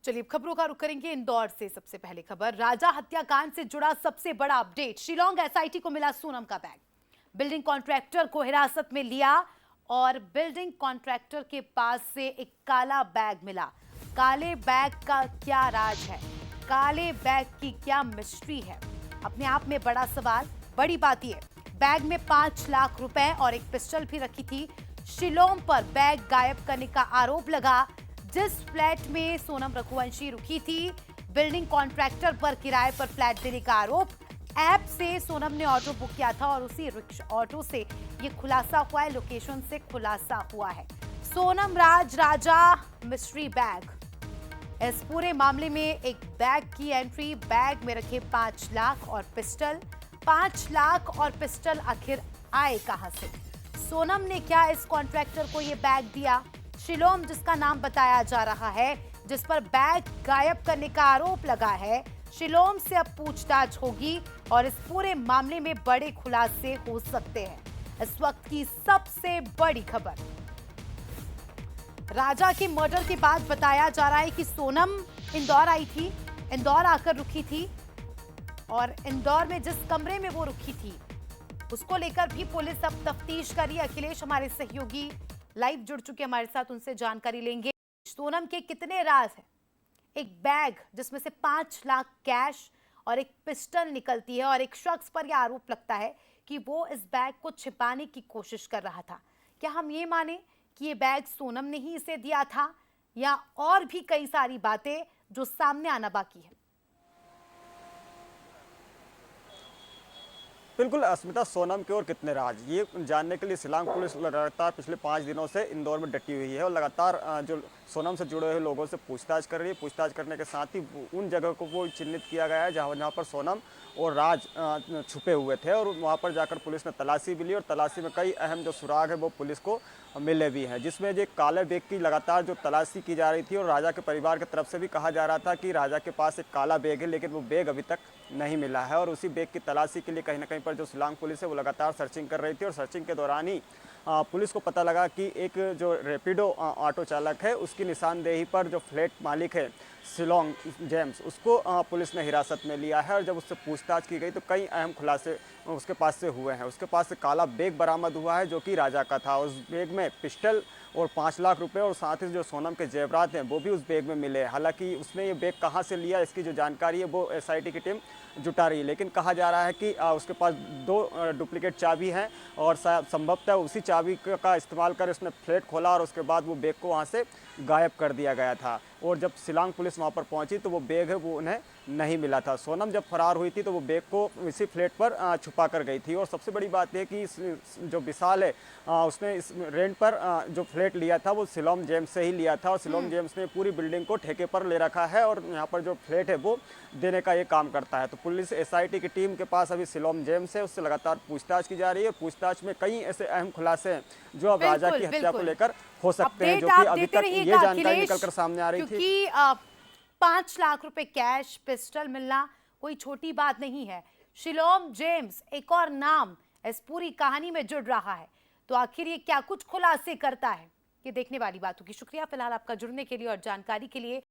चलिए खबरों का रुख करेंगे इंदौर से। सबसे पहले खबर, राजा हत्याकांड से जुड़ा सबसे बड़ा अपडेट। शिलोंग एसआईटी को मिला सोनम का बैग। बिल्डिंग कॉन्ट्रैक्टर को हिरासत में लिया और बिल्डिंग कॉन्ट्रैक्टर के पास से एक काला बैग मिला। काले बैग का क्या राज है, काले बैग की क्या मिस्ट्री है, अपने आप में बड़ा सवाल। बड़ी बात यह, बैग में 5 लाख रुपए और एक पिस्टल भी रखी थी। शिलोंग पर बैग गायब करने का आरोप लगा। जिस फ्लैट में सोनम रघुवंशी रुकी थी, बिल्डिंग कॉन्ट्रैक्टर पर किराए पर फ्लैट देने का आरोप। ऐप से सोनम ने ऑटो बुक किया था और उसी ऑटो से ये खुलासा हुआ है, लोकेशन से खुलासा हुआ है। सोनम राजा मिस्ट्री बैग। इस पूरे मामले में एक बैग की एंट्री, बैग में रखे 5 लाख और पिस्टल। 5 लाख और पिस्टल आखिर आए कहां से? सोनम ने क्या इस कॉन्ट्रैक्टर को ये बैग दिया? शिलोम जिसका नाम बताया जा रहा है, जिस पर बैग गायब करने का आरोप लगा है, शिलोम से अब पूछताछ होगी और इस पूरे मामले में बड़े खुलासे हो सकते हैं। इस वक्त की सबसे बड़ी खबर, राजा के मर्डर के बाद बताया जा रहा है कि सोनम इंदौर आई थी, इंदौर आकर रुकी थी और इंदौर में जिस कमरे में वो रुकी थी उसको लेकर भी पुलिस अब तफ्तीश कर रही है। अखिलेश हमारे सहयोगी लाइव जुड़ चुके हमारे साथ, उनसे जानकारी लेंगे। सोनम के कितने राज हैं? एक बैग जिसमें से 5 लाख कैश और एक पिस्टल निकलती है और एक शख्स पर यह आरोप लगता है कि वो इस बैग को छिपाने की कोशिश कर रहा था। क्या हम ये माने कि ये बैग सोनम ने ही इसे दिया था या और भी कई सारी बातें जो सामने आना बाकी है? बिल्कुल अस्मिता, सोनम के और कितने राज, ये जानने के लिए शिलांग पुलिस लगातार पिछले 5 दिनों से इंदौर में डटी हुई है और लगातार जो सोनम से जुड़े हुए लोगों से पूछताछ कर रही है। पूछताछ करने के साथ ही उन जगह को वो चिन्हित किया गया है जहाँ पर सोनम और राज छुपे हुए थे और वहाँ पर जाकर पुलिस ने तलाशी भी ली और तलाशी में कई अहम जो सुराग है वो पुलिस को मिले भी हैं, जिसमें जो काले बैग की लगातार जो तलाशी की जा रही थी और राजा के परिवार की तरफ से भी कहा जा रहा था कि राजा के पास एक काला बैग है, लेकिन वो बैग अभी तक नहीं मिला है। और उसी बैग की तलाशी के लिए कहीं ना कहीं पर जो शिलांग पुलिस है वो लगातार सर्चिंग कर रही थी और सर्चिंग के दौरान ही पुलिस को पता लगा कि एक जो रैपिडो ऑटो चालक है उसकी निशानदेही पर जो फ्लैट मालिक है शिलोंग जेम्स, उसको पुलिस ने हिरासत में लिया है और जब उससे पूछताछ की गई तो कई अहम खुलासे उसके पास से हुए हैं। उसके पास से काला बैग बरामद हुआ है जो कि राजा का था। उस बैग में पिस्टल और 5 लाख रुपए और साथ ही जो सोनम के जेवरात हैं वो भी उस बैग में मिले। हालांकि उसने ये बैग कहाँ से लिया इसकी जो जानकारी है वो एसआईटी की टीम जुटा रही है, लेकिन कहा जा रहा है कि उसके पास 2 डुप्लीकेट चाबी हैं और संभवतः उसी चाबी का इस्तेमाल कर उसने फ्लैट खोला और उसके बाद वो बैग को वहाँ से गायब कर दिया गया था। और जब शिलांग पुलिस वहाँ पर पहुंची तो वो बैग है वो उन्हें नहीं मिला था। सोनम जब फरार हुई थी तो वो बैग को इसी फ्लैट पर छुपा कर गई थी। और सबसे बड़ी बात यह कि जो विशाल है उसने इस रेंट पर जो फ्लैट लिया था वो शिलोम जेम्स से ही लिया था और शिलोम जेम्स ने पूरी बिल्डिंग को ठेके पर ले रखा है और यहाँ पर जो फ्लैट है वो देने का ये काम करता है। तो पुलिस एसआईटी की टीम के पास अभी शिलोम जेम्स है, उससे लगातार पूछताछ की जा रही है। पूछताछ में कई ऐसे अहम खुलासे हैं जो अब राजा की हत्या को लेकर हो सकते हैं, जो कि अभी तक ये जानकारी निकलकर सामने आ रही थी। क्योंकि 5 लाख रुपए कैश, पिस्टल मिलना कोई छोटी बात नहीं है। शिलोम जेम्स एक और नाम इस पूरी कहानी में जुड़ रहा है, तो आखिर ये क्या कुछ खुलासे करता है, ये देखने वाली बात होगी। शुक्रिया फिलहाल आपका जुड़ने के लिए और जानकारी के लिए।